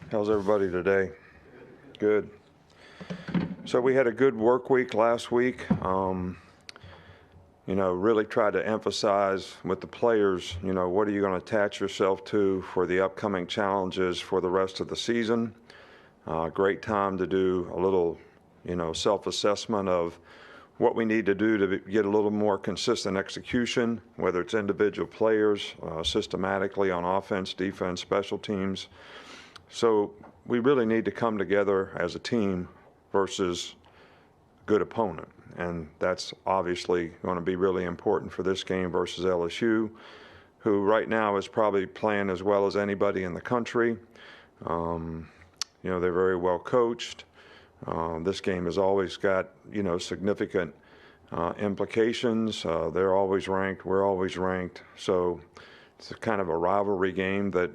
How's everybody today? Good. So we had a good work week last week. Really tried to emphasize with the players, what are you going to attach yourself to for the upcoming challenges for the rest of the season. Great time to do a little, self-assessment of what we need to do to get a little more consistent execution, whether it's individual players, systematically on offense, defense, special teams. So we really need to come together as a team versus good opponent. And that's obviously going to be really important for this game versus LSU, who right now is probably playing as well as anybody in the country. They're very well coached. This game has always got, significant implications. They're always ranked. We're always ranked. So it's a kind of a rivalry game that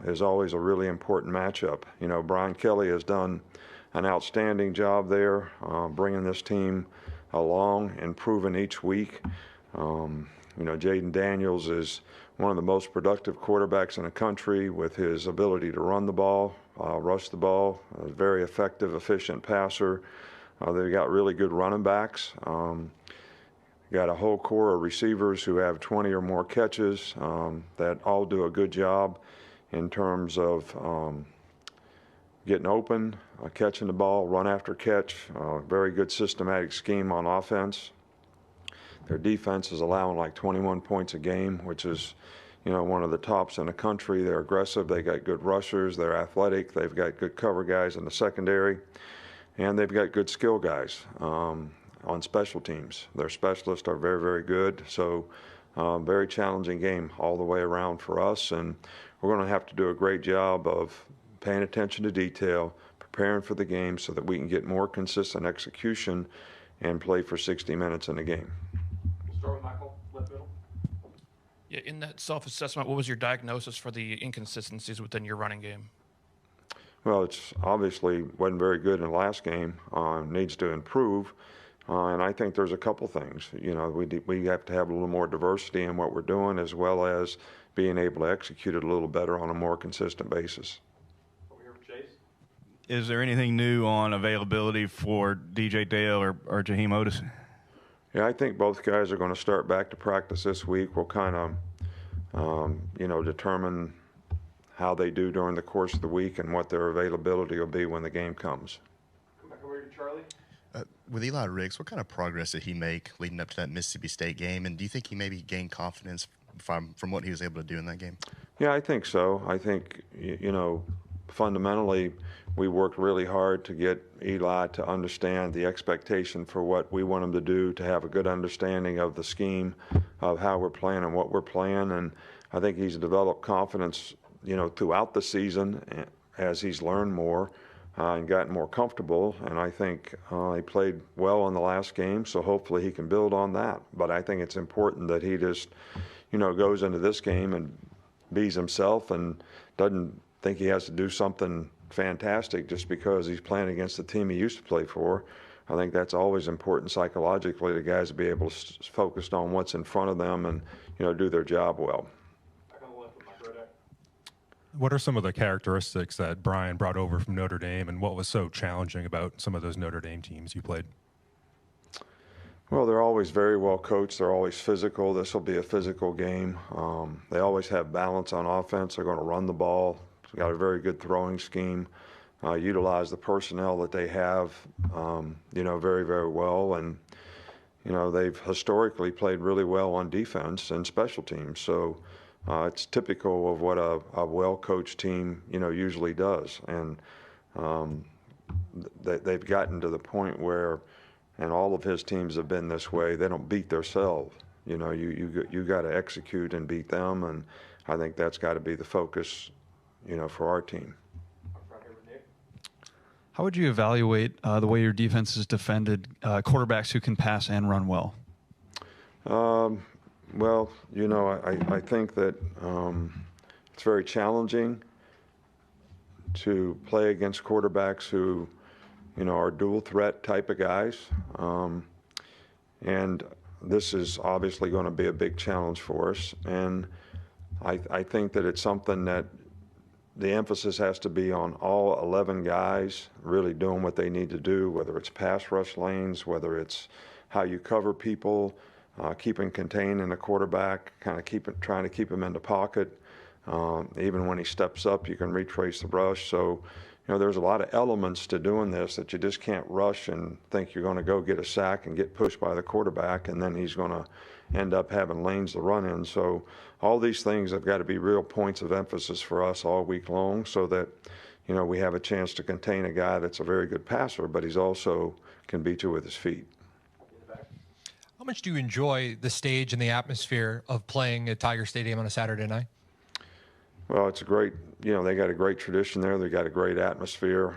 is always a really important matchup. Brian Kelly has done an outstanding job there, bringing this team along, improving each week. Jaden Daniels is one of the most productive quarterbacks in the country with his ability to run the ball, rush the ball, a very effective, efficient passer. They've got really good running backs. Got a whole core of receivers who have 20 or more catches that all do a good job in terms of getting open, catching the ball, run after catch, very good systematic scheme on offense. Their defense is allowing like 21 points a game, which is, one of the tops in the country. They're aggressive. They got good rushers. They're athletic. They've got good cover guys in the secondary, and they've got good skill guys on special teams. Their specialists are very, very good. So very challenging game all the way around for us, and we're going to have to do a great job of paying attention to detail, preparing for the game so that we can get more consistent execution and play for 60 minutes in a game. We'll start with Michael, left middle. Yeah, in that self-assessment, what was your diagnosis for the inconsistencies within your running game? Well, it's obviously wasn't very good in the last game. Needs to improve. And I think there's a couple things. We have to have a little more diversity in what we're doing, as well as being able to execute it a little better on a more consistent basis. Over here for Chase. Is there anything new on availability for DJ Dale or Jaheim Otis? Yeah, I think both guys are going to start back to practice this week. We'll kind of, determine how they do during the course of the week and what their availability will be when the game comes. Come back over here to Charlie. With Eli Ricks, what kind of progress did he make leading up to that Mississippi State game? And do you think he maybe gained confidence from what he was able to do in that game? Yeah, I think so. I think, fundamentally, we worked really hard to get Eli to understand the expectation for what we want him to do, to have a good understanding of the scheme, of how we're playing and what we're playing. And I think he's developed confidence, throughout the season as he's learned more. And gotten more comfortable, and I think he played well in the last game, so hopefully he can build on that. But I think it's important that he just, goes into this game and bees himself and doesn't think he has to do something fantastic just because he's playing against the team he used to play for. I think that's always important psychologically, the guys to be able to focus on what's in front of them and, do their job well. What are some of the characteristics that Brian brought over from Notre Dame, and what was so challenging about some of those Notre Dame teams you played? Well, they're always very well coached. They're always physical. This will be a physical game. They always have balance on offense. They're going to run the ball. They've got a very good throwing scheme. Utilize the personnel that they have, very, very well. And, they've historically played really well on defense and special teams. So it's typical of what a well-coached team, usually does. And they've gotten to the point where, and all of his teams have been this way, they don't beat themselves. You got to execute and beat them, and I think that's got to be the focus, for our team. How would you evaluate the way your defense has defended quarterbacks who can pass and run well? Well, I think that it's very challenging to play against quarterbacks who, are dual threat type of guys. And this is obviously going to be a big challenge for us. And I think that it's something that, the emphasis has to be on all 11 guys really doing what they need to do, whether it's pass rush lanes, whether it's how you cover people, keeping contained in the quarterback, kind of trying to keep him in the pocket. Even when he steps up, you can retrace the rush. So, there's a lot of elements to doing this that you just can't rush and think you're going to go get a sack and get pushed by the quarterback, and then he's going to end up having lanes to run in. So all these things have got to be real points of emphasis for us all week long so that, we have a chance to contain a guy that's a very good passer, but he's also can beat you with his feet. How much do you enjoy the stage and the atmosphere of playing at Tiger Stadium on a Saturday night? Well, it's a great, they got a great tradition there. They got a great atmosphere.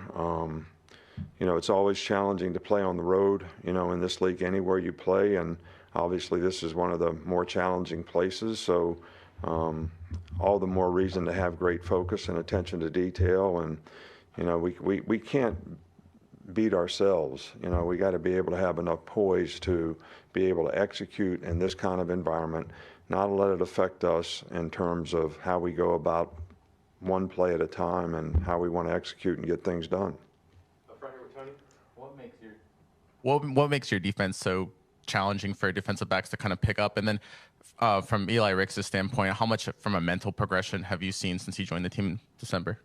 It's always challenging to play on the road, in this league anywhere you play. And obviously this is one of the more challenging places. So all the more reason to have great focus and attention to detail. And, we can't beat ourselves. We got to be able to have enough poise to be able to execute in this kind of environment, not let it affect us in terms of how we go about one play at a time and how we want to execute and get things done. Up front here with Tony. What makes your defense so challenging for defensive backs to kind of pick up? And then from Eli Ricks' standpoint, how much from a mental progression have you seen since he joined the team in December?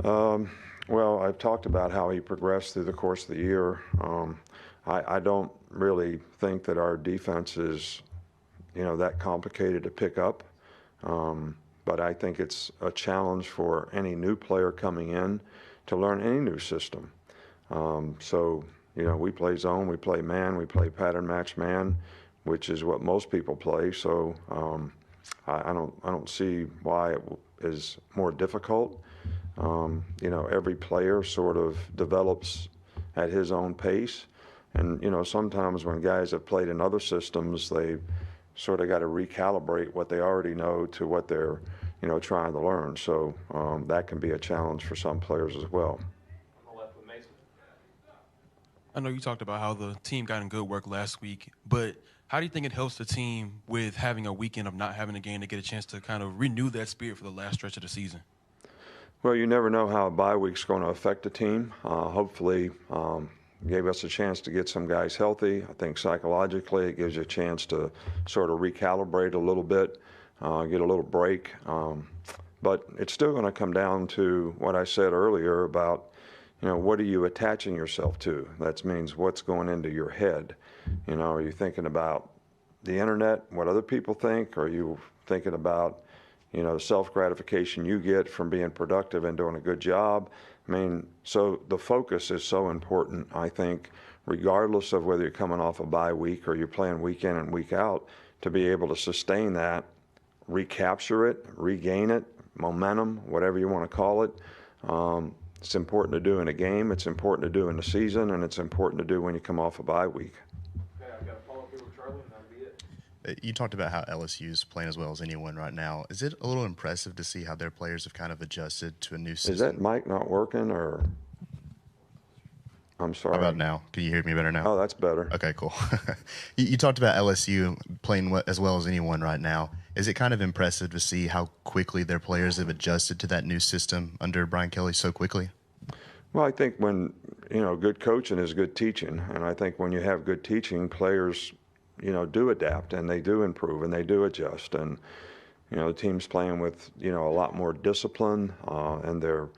Well, I've talked about how he progressed through the course of the year. I don't really think that our defense is that complicated to pick up. But I think it's a challenge for any new player coming in to learn any new system. So, we play zone, we play man, we play pattern match man, which is what most people play. So I don't see why it is more difficult. Every player sort of develops at his own pace. And, sometimes when guys have played in other systems, they sort of got to recalibrate what they already know to what they're, trying to learn. So that can be a challenge for some players as well. On the left with Mason. I know you talked about how the team got in good work last week, but how do you think it helps the team with having a weekend of not having a game to get a chance to kind of renew that spirit for the last stretch of the season? Well, you never know how a bye week's going to affect the team. Hopefully, gave us a chance to get some guys healthy. I think psychologically it gives you a chance to sort of recalibrate a little bit, get a little break. But it's still going to come down to what I said earlier about, what are you attaching yourself to? That means what's going into your head. Are you thinking about the internet, what other people think? Are you thinking about, self-gratification you get from being productive and doing a good job? So the focus is so important, I think, regardless of whether you're coming off a bye week or you're playing week in and week out, to be able to sustain that, recapture it, regain it, momentum, whatever you want to call it. It's important to do in a game, it's important to do in the season, and it's important to do when you come off a bye week. Okay, I've got a follow-up here with Charlie, and that'll be it. You talked about how LSU is playing as well as anyone right now. Is it a little impressive to see how their players have kind of adjusted to a new system? Is that mic not working, or? I'm sorry. How about now? Can you hear me better now? Oh, that's better. Okay, cool. You talked about LSU playing as well as anyone right now. Is it kind of impressive to see how quickly their players have adjusted to that new system under Brian Kelly so quickly? Well, I think when, good coaching is good teaching. And I think when you have good teaching, players, do adapt and they do improve and they do adjust. And, the team's playing with, a lot more discipline and they're,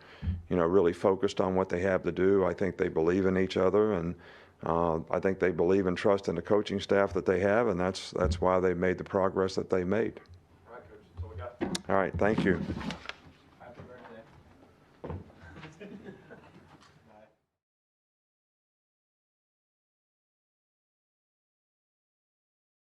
really focused on what they have to do. I think they believe in each other, and I think they believe and trust in the coaching staff that they have, and that's why they've made the progress that they made. All right, Coach, that's all we got. All right, thank you.